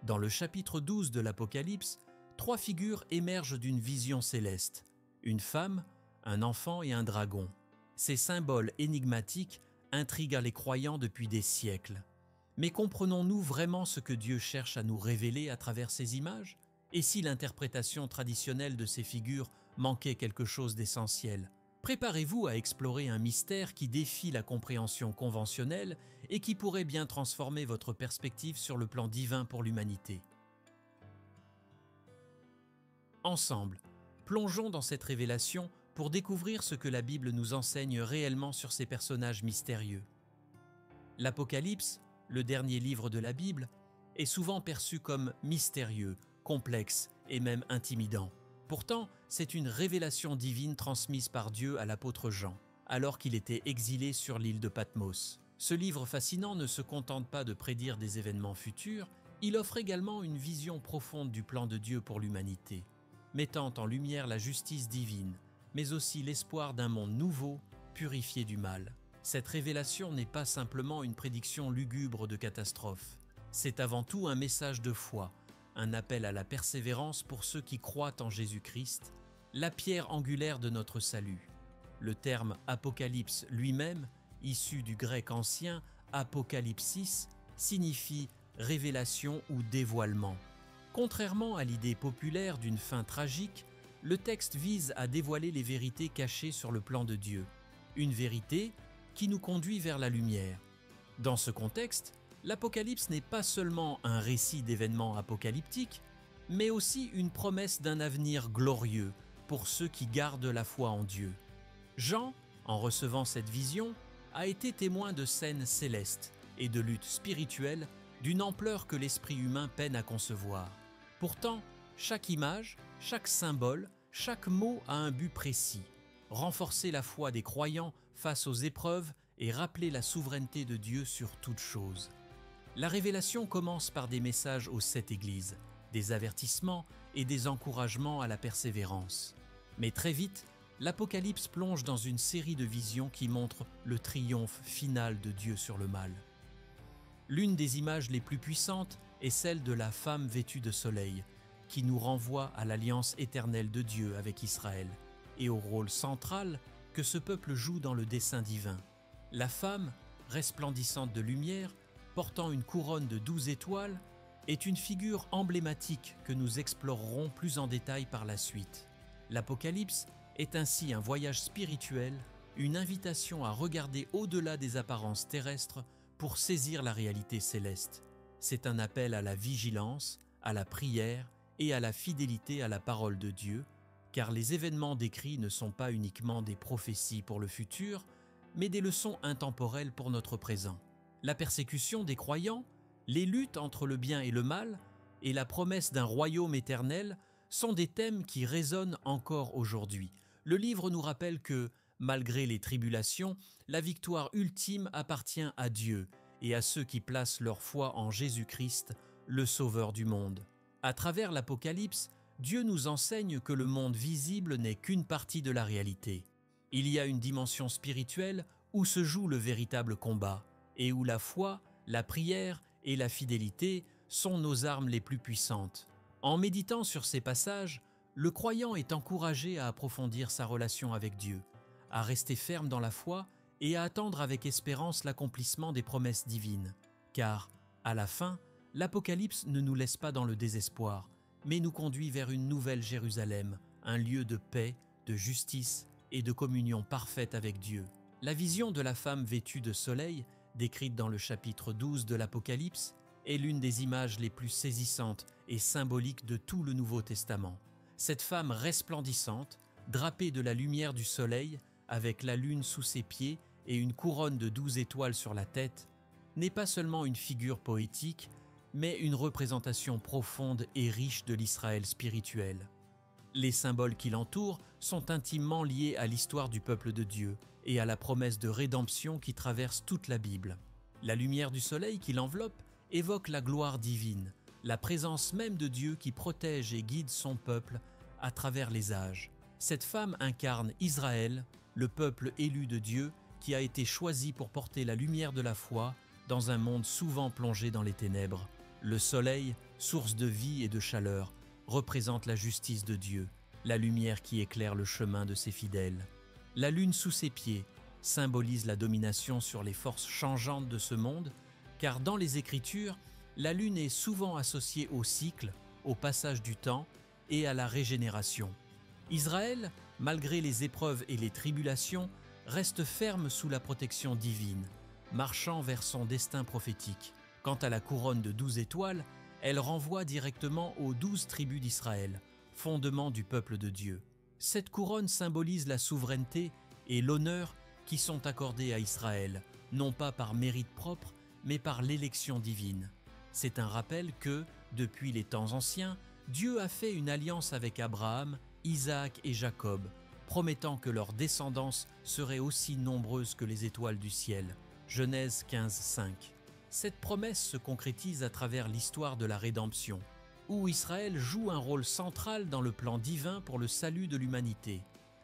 Dans le chapitre 12 de l'Apocalypse, 3 figures émergent d'une vision céleste: une femme, un enfant et un dragon. Ces symboles énigmatiques intriguent les croyants depuis des siècles. Mais comprenons-nous vraiment ce que Dieu cherche à nous révéler à travers ces images? Et si l'interprétation traditionnelle de ces figures manquait quelque chose d'essentiel? Préparez-vous à explorer un mystère qui défie la compréhension conventionnelle et qui pourrait bien transformer votre perspective sur le plan divin pour l'humanité. Ensemble, plongeons dans cette révélation pour découvrir ce que la Bible nous enseigne réellement sur ces personnages mystérieux. L'Apocalypse, le dernier livre de la Bible, est souvent perçu comme mystérieux, complexe et même intimidant. Pourtant, c'est une révélation divine transmise par Dieu à l'apôtre Jean, alors qu'il était exilé sur l'île de Patmos. Ce livre fascinant ne se contente pas de prédire des événements futurs, il offre également une vision profonde du plan de Dieu pour l'humanité, mettant en lumière la justice divine, mais aussi l'espoir d'un monde nouveau, purifié du mal. Cette révélation n'est pas simplement une prédiction lugubre de catastrophe, c'est avant tout un message de foi, un appel à la persévérance pour ceux qui croient en Jésus-Christ, la pierre angulaire de notre salut. Le terme apocalypse lui-même, issu du grec ancien apokalypsis, signifie révélation ou dévoilement. Contrairement à l'idée populaire d'une fin tragique, le texte vise à dévoiler les vérités cachées sur le plan de Dieu, une vérité qui nous conduit vers la lumière. Dans ce contexte, l'Apocalypse n'est pas seulement un récit d'événements apocalyptiques, mais aussi une promesse d'un avenir glorieux pour ceux qui gardent la foi en Dieu. Jean, en recevant cette vision, a été témoin de scènes célestes et de luttes spirituelles d'une ampleur que l'esprit humain peine à concevoir. Pourtant, chaque image, chaque symbole, chaque mot a un but précis: renforcer la foi des croyants face aux épreuves et rappeler la souveraineté de Dieu sur toute chose. La révélation commence par des messages aux 7 églises, des avertissements et des encouragements à la persévérance. Mais très vite, l'Apocalypse plonge dans une série de visions qui montrent le triomphe final de Dieu sur le mal. L'une des images les plus puissantes est celle de la femme vêtue de soleil, qui nous renvoie à l'alliance éternelle de Dieu avec Israël et au rôle central que ce peuple joue dans le dessein divin. La femme, resplendissante de lumière, portant une couronne de 12 étoiles, est une figure emblématique que nous explorerons plus en détail par la suite. L'Apocalypse est ainsi un voyage spirituel, une invitation à regarder au-delà des apparences terrestres pour saisir la réalité céleste. C'est un appel à la vigilance, à la prière et à la fidélité à la parole de Dieu, car les événements décrits ne sont pas uniquement des prophéties pour le futur, mais des leçons intemporelles pour notre présent. La persécution des croyants, les luttes entre le bien et le mal, et la promesse d'un royaume éternel sont des thèmes qui résonnent encore aujourd'hui. Le livre nous rappelle que, malgré les tribulations, la victoire ultime appartient à Dieu et à ceux qui placent leur foi en Jésus-Christ, le Sauveur du monde. À travers l'Apocalypse, Dieu nous enseigne que le monde visible n'est qu'une partie de la réalité. Il y a une dimension spirituelle où se joue le véritable combat, et où la foi, la prière et la fidélité sont nos armes les plus puissantes. En méditant sur ces passages, le croyant est encouragé à approfondir sa relation avec Dieu, à rester ferme dans la foi et à attendre avec espérance l'accomplissement des promesses divines. Car, à la fin, l'Apocalypse ne nous laisse pas dans le désespoir, mais nous conduit vers une nouvelle Jérusalem, un lieu de paix, de justice et de communion parfaite avec Dieu. La vision de la femme vêtue de soleil, décrite dans le chapitre 12 de l'Apocalypse, est l'une des images les plus saisissantes et symboliques de tout le Nouveau Testament. Cette femme resplendissante, drapée de la lumière du soleil, avec la lune sous ses pieds et une couronne de 12 étoiles sur la tête, n'est pas seulement une figure poétique, mais une représentation profonde et riche de l'Israël spirituel. Les symboles qui l'entourent sont intimement liés à l'histoire du peuple de Dieu et à la promesse de rédemption qui traverse toute la Bible. La lumière du soleil qui l'enveloppe évoque la gloire divine, la présence même de Dieu qui protège et guide son peuple à travers les âges. Cette femme incarne Israël, le peuple élu de Dieu qui a été choisi pour porter la lumière de la foi dans un monde souvent plongé dans les ténèbres. Le soleil, source de vie et de chaleur, représente la justice de Dieu, la lumière qui éclaire le chemin de ses fidèles. La lune sous ses pieds symbolise la domination sur les forces changeantes de ce monde, car dans les Écritures, la lune est souvent associée au cycle, au passage du temps et à la régénération. Israël, malgré les épreuves et les tribulations, reste ferme sous la protection divine, marchant vers son destin prophétique. Quant à la couronne de 12 étoiles, elle renvoie directement aux 12 tribus d'Israël, fondement du peuple de Dieu. Cette couronne symbolise la souveraineté et l'honneur qui sont accordés à Israël, non pas par mérite propre, mais par l'élection divine. C'est un rappel que, depuis les temps anciens, Dieu a fait une alliance avec Abraham, Isaac et Jacob, promettant que leur descendance serait aussi nombreuse que les étoiles du ciel. Genèse 15, 5. Cette promesse se concrétise à travers l'histoire de la rédemption, où Israël joue un rôle central dans le plan divin pour le salut de l'humanité.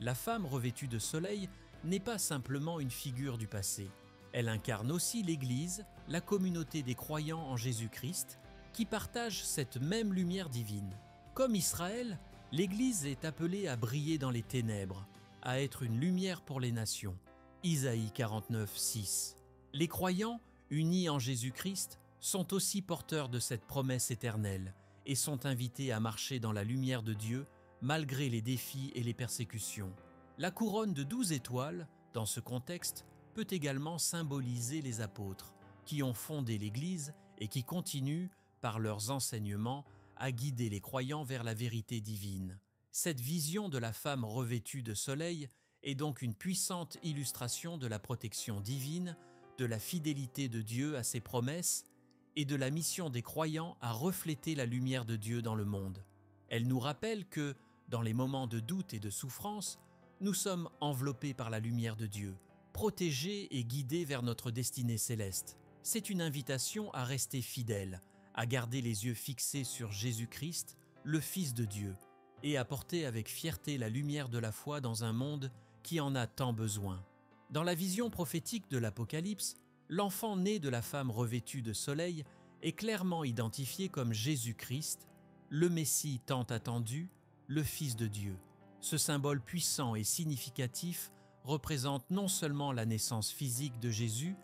La femme revêtue de soleil n'est pas simplement une figure du passé. Elle incarne aussi l'Église, la communauté des croyants en Jésus-Christ, qui partagent cette même lumière divine. Comme Israël, l'Église est appelée à briller dans les ténèbres, à être une lumière pour les nations. Isaïe 49, 6. Les croyants, unis en Jésus-Christ, sont aussi porteurs de cette promesse éternelle et sont invités à marcher dans la lumière de Dieu malgré les défis et les persécutions. La couronne de 12 étoiles, dans ce contexte, peut également symboliser les apôtres, qui ont fondé l'Église et qui continuent, par leurs enseignements, à guider les croyants vers la vérité divine. Cette vision de la femme revêtue de soleil est donc une puissante illustration de la protection divine, de la fidélité de Dieu à ses promesses et de la mission des croyants à refléter la lumière de Dieu dans le monde. Elle nous rappelle que, dans les moments de doute et de souffrance, nous sommes enveloppés par la lumière de Dieu, protégés et guidés vers notre destinée céleste. C'est une invitation à rester fidèles, à garder les yeux fixés sur Jésus-Christ, le Fils de Dieu, et à porter avec fierté la lumière de la foi dans un monde qui en a tant besoin. Dans la vision prophétique de l'Apocalypse, l'enfant né de la femme revêtue de soleil est clairement identifié comme Jésus-Christ, le Messie tant attendu, le Fils de Dieu. Ce symbole puissant et significatif représente non seulement la naissance physique de Jésus,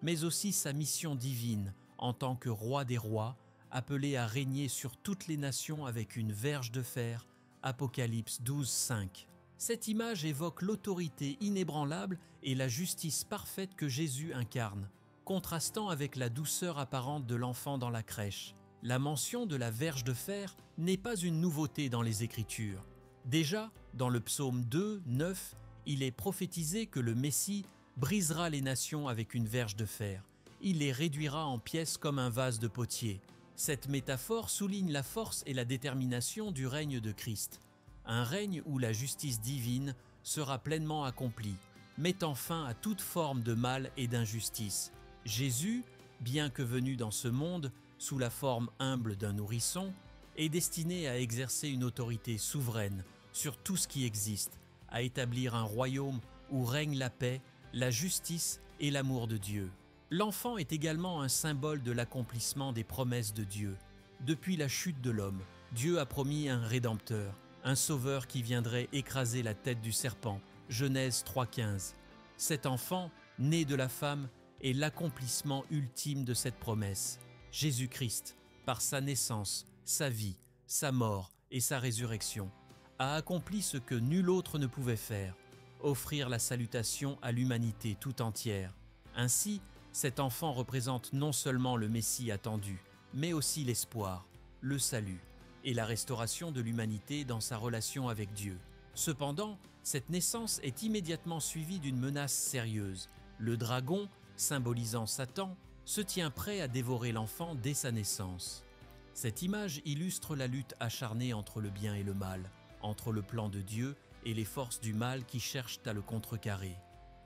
mais aussi sa mission divine en tant que roi des rois, appelé à régner sur toutes les nations avec une verge de fer, Apocalypse 12, 5. Cette image évoque l'autorité inébranlable et la justice parfaite que Jésus incarne, contrastant avec la douceur apparente de l'enfant dans la crèche. La mention de la verge de fer n'est pas une nouveauté dans les Écritures. Déjà, dans le psaume 2, 9, il est prophétisé que le Messie brisera les nations avec une verge de fer. Il les réduira en pièces comme un vase de potier. Cette métaphore souligne la force et la détermination du règne de Christ. Un règne où la justice divine sera pleinement accomplie, mettant fin à toute forme de mal et d'injustice. Jésus, bien que venu dans ce monde sous la forme humble d'un nourrisson, est destiné à exercer une autorité souveraine sur tout ce qui existe, à établir un royaume où règne la paix, la justice et l'amour de Dieu. L'enfant est également un symbole de l'accomplissement des promesses de Dieu. Depuis la chute de l'homme, Dieu a promis un Rédempteur, un Sauveur qui viendrait écraser la tête du serpent. Genèse 3,15. Cet enfant, né de la femme, est l'accomplissement ultime de cette promesse. Jésus-Christ, par sa naissance, sa vie, sa mort et sa résurrection, a accompli ce que nul autre ne pouvait faire, offrir la salutation à l'humanité tout entière. Ainsi, cet enfant représente non seulement le Messie attendu, mais aussi l'espoir, le salut et la restauration de l'humanité dans sa relation avec Dieu. Cependant, cette naissance est immédiatement suivie d'une menace sérieuse. Le dragon, symbolisant Satan, se tient prêt à dévorer l'enfant dès sa naissance. Cette image illustre la lutte acharnée entre le bien et le mal, entre le plan de Dieu et les forces du mal qui cherchent à le contrecarrer.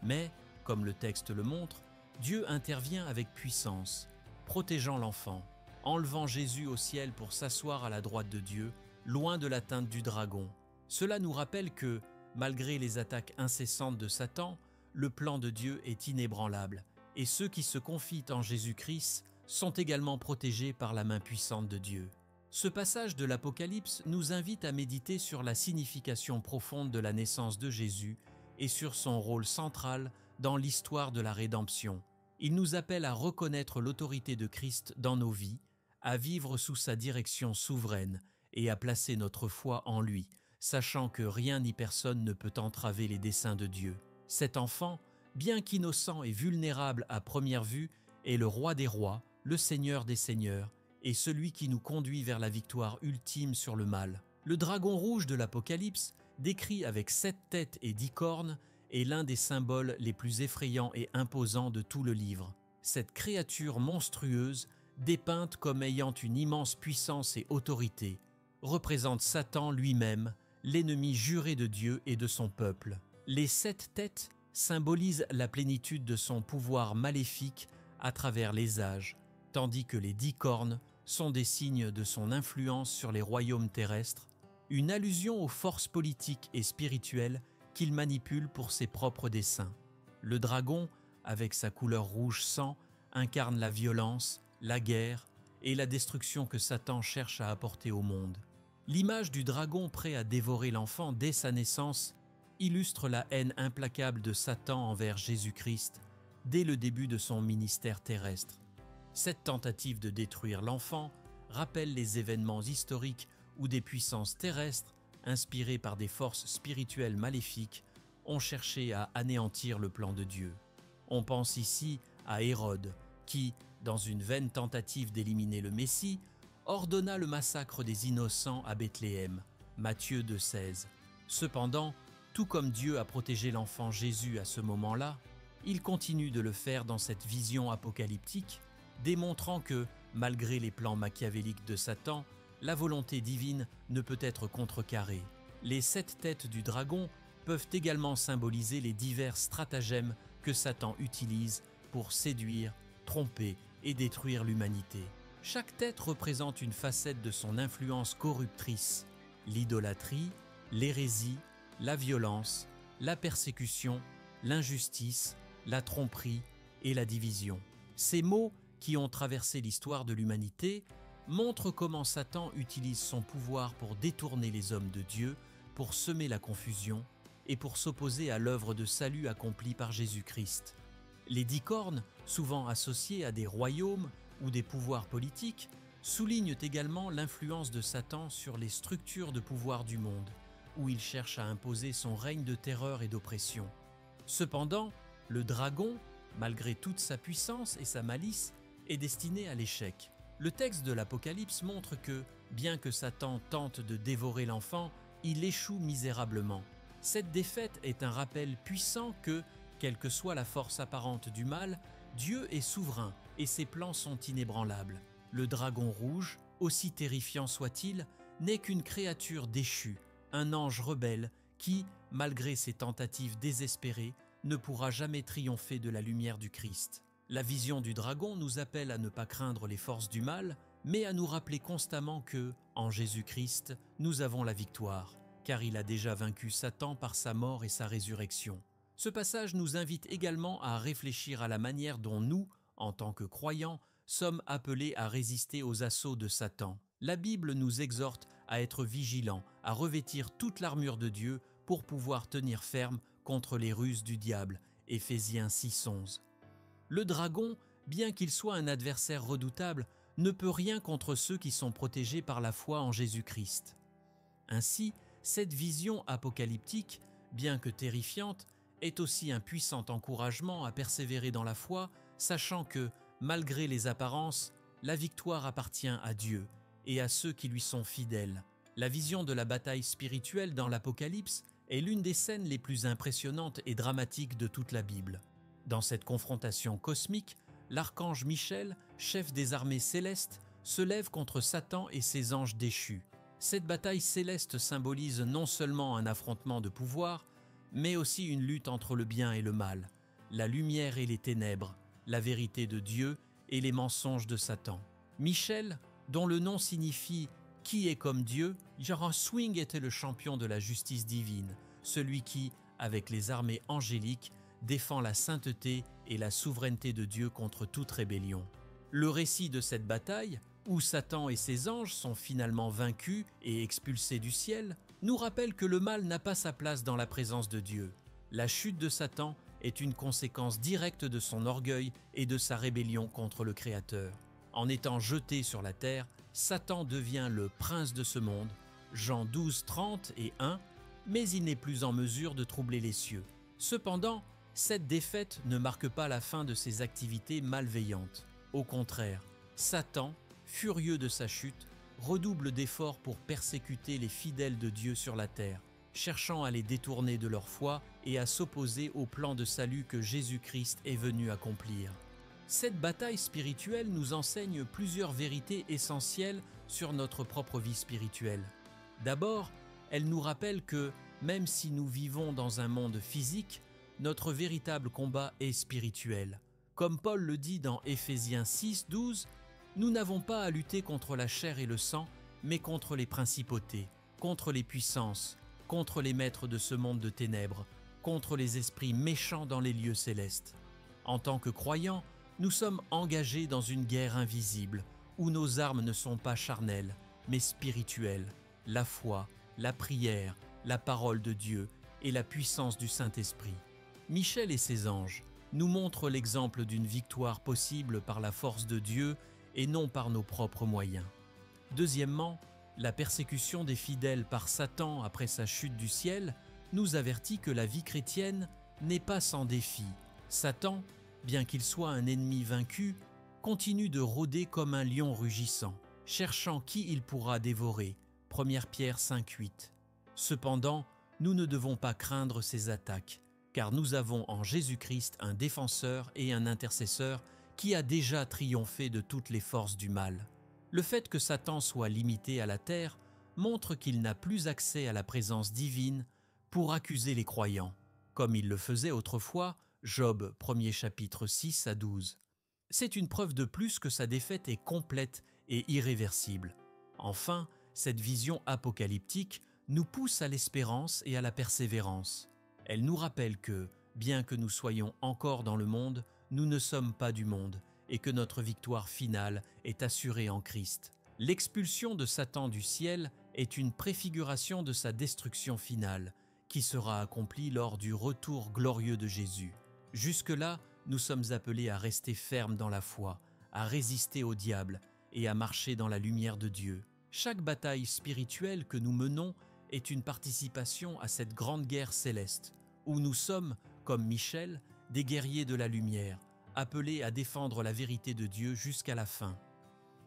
Mais, comme le texte le montre, Dieu intervient avec puissance, protégeant l'enfant, enlevant Jésus au ciel pour s'asseoir à la droite de Dieu, loin de l'atteinte du dragon. Cela nous rappelle que, malgré les attaques incessantes de Satan, le plan de Dieu est inébranlable, et ceux qui se confient en Jésus-Christ sont également protégés par la main puissante de Dieu. Ce passage de l'Apocalypse nous invite à méditer sur la signification profonde de la naissance de Jésus et sur son rôle central dans l'histoire de la rédemption. Il nous appelle à reconnaître l'autorité de Christ dans nos vies, à vivre sous sa direction souveraine et à placer notre foi en lui, sachant que rien ni personne ne peut entraver les desseins de Dieu. Cet enfant, bien qu'innocent et vulnérable à première vue, est le roi des rois, le Seigneur des seigneurs, et celui qui nous conduit vers la victoire ultime sur le mal. Le dragon rouge de l'Apocalypse, décrit avec 7 têtes et 10 cornes, est l'un des symboles les plus effrayants et imposants de tout le livre. Cette créature monstrueuse, dépeinte comme ayant une immense puissance et autorité, représente Satan lui-même, l'ennemi juré de Dieu et de son peuple. Les 7 têtes symbolisent la plénitude de son pouvoir maléfique à travers les âges, tandis que les 10 cornes sont des signes de son influence sur les royaumes terrestres, une allusion aux forces politiques et spirituelles qu'il manipule pour ses propres desseins. Le dragon, avec sa couleur rouge sang, incarne la violence, la guerre et la destruction que Satan cherche à apporter au monde. L'image du dragon prêt à dévorer l'enfant dès sa naissance illustre la haine implacable de Satan envers Jésus-Christ dès le début de son ministère terrestre. Cette tentative de détruire l'enfant rappelle les événements historiques où des puissances terrestres, inspirées par des forces spirituelles maléfiques, ont cherché à anéantir le plan de Dieu. On pense ici à Hérode, qui, dans une vaine tentative d'éliminer le Messie, ordonna le massacre des innocents à Bethléem, Matthieu 2,16. Cependant, tout comme Dieu a protégé l'enfant Jésus à ce moment-là, il continue de le faire dans cette vision apocalyptique, démontrant que, malgré les plans machiavéliques de Satan, la volonté divine ne peut être contrecarrée. Les 7 têtes du dragon peuvent également symboliser les divers stratagèmes que Satan utilise pour séduire, tromper et détruire l'humanité. Chaque tête représente une facette de son influence corruptrice: l'idolâtrie, l'hérésie, la violence, la persécution, l'injustice, la tromperie et la division. Ces mots, qui ont traversé l'histoire de l'humanité, montrent comment Satan utilise son pouvoir pour détourner les hommes de Dieu, pour semer la confusion et pour s'opposer à l'œuvre de salut accomplie par Jésus-Christ. Les 10 cornes, souvent associées à des royaumes ou des pouvoirs politiques, soulignent également l'influence de Satan sur les structures de pouvoir du monde, où il cherche à imposer son règne de terreur et d'oppression. Cependant, le dragon, malgré toute sa puissance et sa malice, est destiné à l'échec. Le texte de l'Apocalypse montre que, bien que Satan tente de dévorer l'enfant, il échoue misérablement. Cette défaite est un rappel puissant que, quelle que soit la force apparente du mal, Dieu est souverain et ses plans sont inébranlables. Le dragon rouge, aussi terrifiant soit-il, n'est qu'une créature déchue, un ange rebelle qui, malgré ses tentatives désespérées, ne pourra jamais triompher de la lumière du Christ. La vision du dragon nous appelle à ne pas craindre les forces du mal, mais à nous rappeler constamment que, en Jésus-Christ, nous avons la victoire, car il a déjà vaincu Satan par sa mort et sa résurrection. Ce passage nous invite également à réfléchir à la manière dont nous, en tant que croyants, sommes appelés à résister aux assauts de Satan. La Bible nous exhorte à être vigilants, à revêtir toute l'armure de Dieu pour pouvoir tenir ferme contre les ruses du diable. Éphésiens 6,11. Le dragon, bien qu'il soit un adversaire redoutable, ne peut rien contre ceux qui sont protégés par la foi en Jésus-Christ. Ainsi, cette vision apocalyptique, bien que terrifiante, est aussi un puissant encouragement à persévérer dans la foi, sachant que, malgré les apparences, la victoire appartient à Dieu et à ceux qui lui sont fidèles. La vision de la bataille spirituelle dans l'Apocalypse est l'une des scènes les plus impressionnantes et dramatiques de toute la Bible. Dans cette confrontation cosmique, l'archange Michel, chef des armées célestes, se lève contre Satan et ses anges déchus. Cette bataille céleste symbolise non seulement un affrontement de pouvoir, mais aussi une lutte entre le bien et le mal, la lumière et les ténèbres, la vérité de Dieu et les mensonges de Satan. Michel, dont le nom signifie « qui est comme Dieu », Jaron Swing était le champion de la justice divine, celui qui, avec les armées angéliques, défend la sainteté et la souveraineté de Dieu contre toute rébellion. Le récit de cette bataille, où Satan et ses anges sont finalement vaincus et expulsés du ciel, nous rappelle que le mal n'a pas sa place dans la présence de Dieu. La chute de Satan est une conséquence directe de son orgueil et de sa rébellion contre le Créateur. En étant jeté sur la terre, Satan devient le prince de ce monde, Jean 12, 30 et 1, mais il n'est plus en mesure de troubler les cieux. Cependant, cette défaite ne marque pas la fin de ses activités malveillantes. Au contraire, Satan, furieux de sa chute, redouble d'efforts pour persécuter les fidèles de Dieu sur la terre, cherchant à les détourner de leur foi et à s'opposer au plan de salut que Jésus-Christ est venu accomplir. Cette bataille spirituelle nous enseigne plusieurs vérités essentielles sur notre propre vie spirituelle. D'abord, elle nous rappelle que, même si nous vivons dans un monde physique, notre véritable combat est spirituel. Comme Paul le dit dans Éphésiens 6, 12, « Nous n'avons pas à lutter contre la chair et le sang, mais contre les principautés, contre les puissances, contre les maîtres de ce monde de ténèbres, contre les esprits méchants dans les lieux célestes. » En tant que croyants, nous sommes engagés dans une guerre invisible, où nos armes ne sont pas charnelles, mais spirituelles. La foi, la prière, la parole de Dieu et la puissance du Saint-Esprit. Michel et ses anges nous montrent l'exemple d'une victoire possible par la force de Dieu et non par nos propres moyens. Deuxièmement, la persécution des fidèles par Satan après sa chute du ciel nous avertit que la vie chrétienne n'est pas sans défi. Satan, bien qu'il soit un ennemi vaincu, continue de rôder comme un lion rugissant, cherchant qui il pourra dévorer. 1 Pierre 5, 8. Cependant, nous ne devons pas craindre ces attaques, car nous avons en Jésus-Christ un défenseur et un intercesseur qui a déjà triomphé de toutes les forces du mal. Le fait que Satan soit limité à la terre montre qu'il n'a plus accès à la présence divine pour accuser les croyants, comme il le faisait autrefois, Job 1er chapitre 6 à 12. C'est une preuve de plus que sa défaite est complète et irréversible. Enfin, cette vision apocalyptique nous pousse à l'espérance et à la persévérance. Elle nous rappelle que, bien que nous soyons encore dans le monde, nous ne sommes pas du monde et que notre victoire finale est assurée en Christ. L'expulsion de Satan du ciel est une préfiguration de sa destruction finale, qui sera accomplie lors du retour glorieux de Jésus. Jusque-là, nous sommes appelés à rester fermes dans la foi, à résister au diable et à marcher dans la lumière de Dieu. Chaque bataille spirituelle que nous menons est une participation à cette grande guerre céleste, où nous sommes, comme Michel, des guerriers de la lumière, appelés à défendre la vérité de Dieu jusqu'à la fin.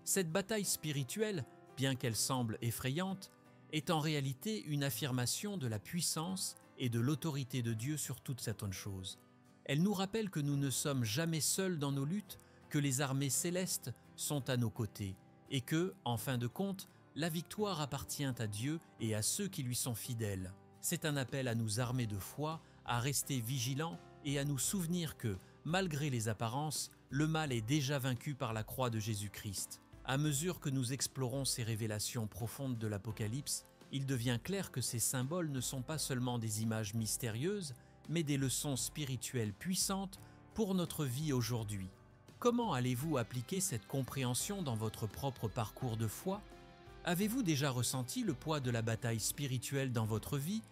Cette bataille spirituelle, bien qu'elle semble effrayante, est en réalité une affirmation de la puissance et de l'autorité de Dieu sur toute certaines choses. Elle nous rappelle que nous ne sommes jamais seuls dans nos luttes, que les armées célestes sont à nos côtés, et que, en fin de compte, la victoire appartient à Dieu et à ceux qui lui sont fidèles. C'est un appel à nous armer de foi, à rester vigilants et à nous souvenir que, malgré les apparences, le mal est déjà vaincu par la croix de Jésus-Christ. À mesure que nous explorons ces révélations profondes de l'Apocalypse, il devient clair que ces symboles ne sont pas seulement des images mystérieuses, mais des leçons spirituelles puissantes pour notre vie aujourd'hui. Comment allez-vous appliquer cette compréhension dans votre propre parcours de foi ? Avez-vous déjà ressenti le poids de la bataille spirituelle dans votre vie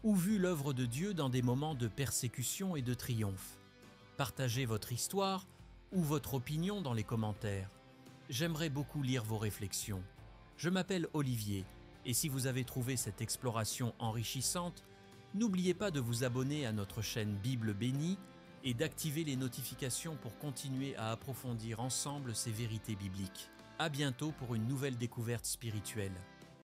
ou vu l'œuvre de Dieu dans des moments de persécution et de triomphe? Partagez votre histoire ou votre opinion dans les commentaires. J'aimerais beaucoup lire vos réflexions. Je m'appelle Olivier et si vous avez trouvé cette exploration enrichissante, n'oubliez pas de vous abonner à notre chaîne Bible Bénie et d'activer les notifications pour continuer à approfondir ensemble ces vérités bibliques. À bientôt pour une nouvelle découverte spirituelle.